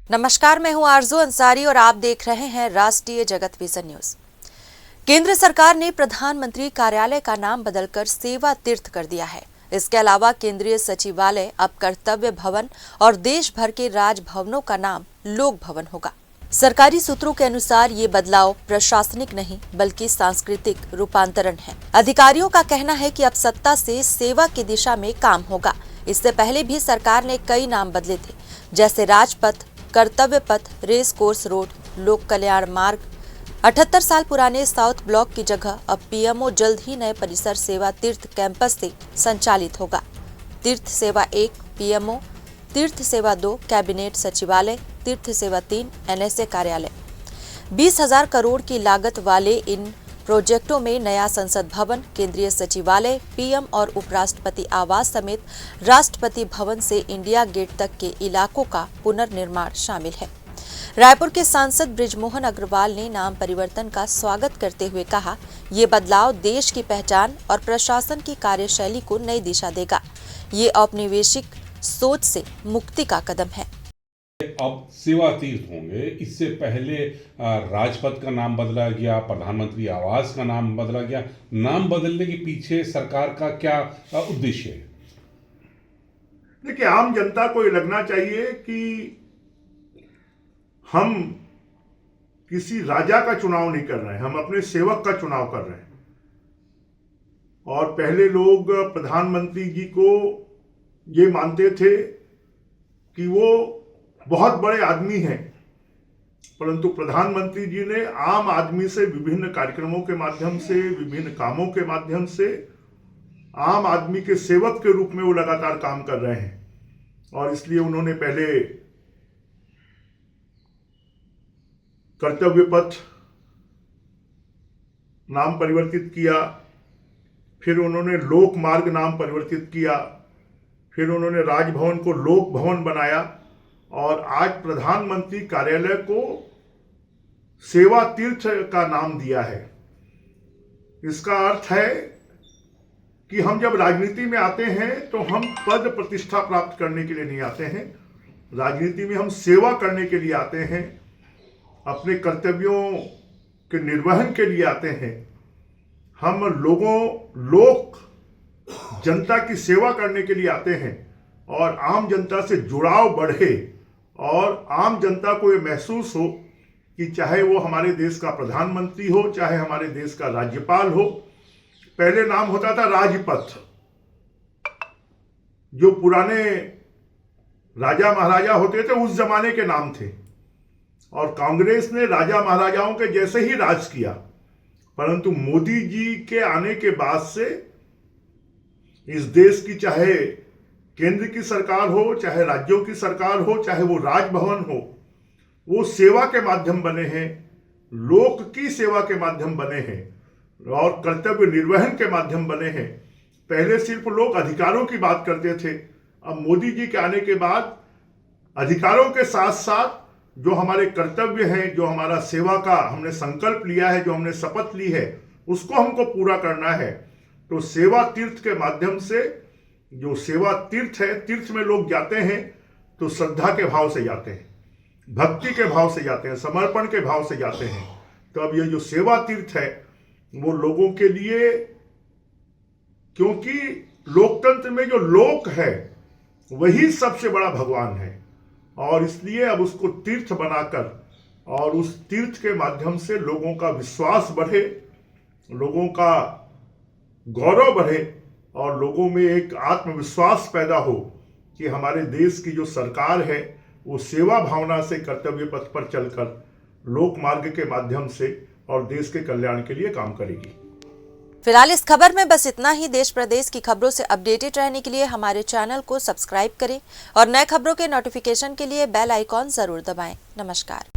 नमस्कार, मैं हूं आरजू अंसारी और आप देख रहे हैं राष्ट्रीय जगत विजन न्यूज। केंद्र सरकार ने प्रधानमंत्री कार्यालय का नाम बदलकर सेवा तीर्थ कर दिया है। इसके अलावा केंद्रीय सचिवालय अब कर्तव्य भवन और देश भर के राजभवनों का नाम लोक भवन होगा। सरकारी सूत्रों के अनुसार ये बदलाव प्रशासनिक नहीं बल्कि सांस्कृतिक रूपांतरण है। अधिकारियों का कहना है कि अब सत्ता से सेवा की दिशा में काम होगा। इससे पहले भी सरकार ने कई नाम बदले थे, जैसे राजपथ, कर्तव्य पथ, रेस कोर्स रोड, लोक कल्याण मार्ग। 78 साल पुराने साउथ ब्लॉक की जगह अब पीएमओ जल्द ही नए परिसर सेवा तीर्थ कैंपस से संचालित होगा। तीर्थ सेवा 1 पीएमओ, तीर्थ सेवा 2 कैबिनेट सचिवालय, तीर्थ सेवा 3 एनएसए कार्यालय। 20,000 करोड़ की लागत वाले इन प्रोजेक्टों में नया संसद भवन, केंद्रीय सचिवालय, पीएम और उपराष्ट्रपति आवास समेत राष्ट्रपति भवन से इंडिया गेट तक के इलाकों का पुनर्निर्माण शामिल है। रायपुर के सांसद बृजमोहन अग्रवाल ने नाम परिवर्तन का स्वागत करते हुए कहा, ये बदलाव देश की पहचान और प्रशासन की कार्यशैली को नई दिशा देगा। ये औपनिवेशिक सोच से मुक्ति का कदम है। अब सेवा तीर्थ होंगे। इससे पहले राजपथ का नाम बदला गया, प्रधानमंत्री आवास का नाम बदला गया। नाम बदलने के पीछे सरकार का क्या उद्देश्य है? देखिए, आम जनता को ये लगना चाहिए कि हम किसी राजा का चुनाव नहीं कर रहे हैं, हम अपने सेवक का चुनाव कर रहे हैं। और पहले लोग प्रधानमंत्री जी को ये मानते थे कि वो बहुत बड़े आदमी हैं, परंतु प्रधानमंत्री जी ने आम आदमी से विभिन्न कार्यक्रमों के माध्यम से, विभिन्न कामों के माध्यम से आम आदमी के सेवक के रूप में वो लगातार काम कर रहे हैं। और इसलिए उन्होंने पहले कर्तव्य पथ नाम परिवर्तित किया, फिर उन्होंने लोक मार्ग नाम परिवर्तित किया, फिर उन्होंने राजभवन को लोक भवन बनाया और आज प्रधानमंत्री कार्यालय को सेवा तीर्थ का नाम दिया है। इसका अर्थ है कि हम जब राजनीति में आते हैं तो हम पद प्रतिष्ठा प्राप्त करने के लिए नहीं आते हैं। राजनीति में हम सेवा करने के लिए आते हैं, अपने कर्तव्यों के निर्वहन के लिए आते हैं। हम लोक जनता की सेवा करने के लिए आते हैं और आम जनता से जुड़ाव बढ़े और आम जनता को ये महसूस हो कि चाहे वो हमारे देश का प्रधानमंत्री हो, चाहे हमारे देश का राज्यपाल हो। पहले नाम होता था राजपथ, जो पुराने राजा महाराजा होते थे उस जमाने के नाम थे, और कांग्रेस ने राजा महाराजाओं के जैसे ही राज किया। परंतु मोदी जी के आने के बाद से इस देश की चाहे केंद्र की सरकार हो, चाहे राज्यों की सरकार हो, चाहे वो राजभवन हो, वो सेवा के माध्यम बने हैं, लोक की सेवा के माध्यम बने हैं और कर्तव्य निर्वहन के माध्यम बने हैं। पहले सिर्फ लोग अधिकारों की बात करते थे, अब मोदी जी के आने के बाद अधिकारों के साथ साथ जो हमारे कर्तव्य हैं, जो हमारा सेवा का हमने संकल्प लिया है, जो हमने शपथ ली है, उसको हमको पूरा करना है। तो सेवा तीर्थ के माध्यम से, जो सेवा तीर्थ है, तीर्थ में लोग जाते हैं तो श्रद्धा के भाव से जाते हैं, भक्ति के भाव से जाते हैं, समर्पण के भाव से जाते हैं। तो अब ये जो सेवा तीर्थ है वो लोगों के लिए, क्योंकि लोकतंत्र में जो लोक है वही सबसे बड़ा भगवान है, और इसलिए अब उसको तीर्थ बनाकर और उस तीर्थ के माध्यम से लोगों का विश्वास बढ़े, लोगों का गौरव बढ़े और लोगों में एक आत्मविश्वास पैदा हो कि हमारे देश की जो सरकार है वो सेवा भावना से कर्तव्य पथ पर चलकर लोक मार्ग के माध्यम से और देश के कल्याण के लिए काम करेगी। फिलहाल इस खबर में बस इतना ही। देश प्रदेश की खबरों से अपडेटेड रहने के लिए हमारे चैनल को सब्सक्राइब करें और नए खबरों के नोटिफिकेशन के लिए बेल आइकॉन जरूर दबाएं। नमस्कार।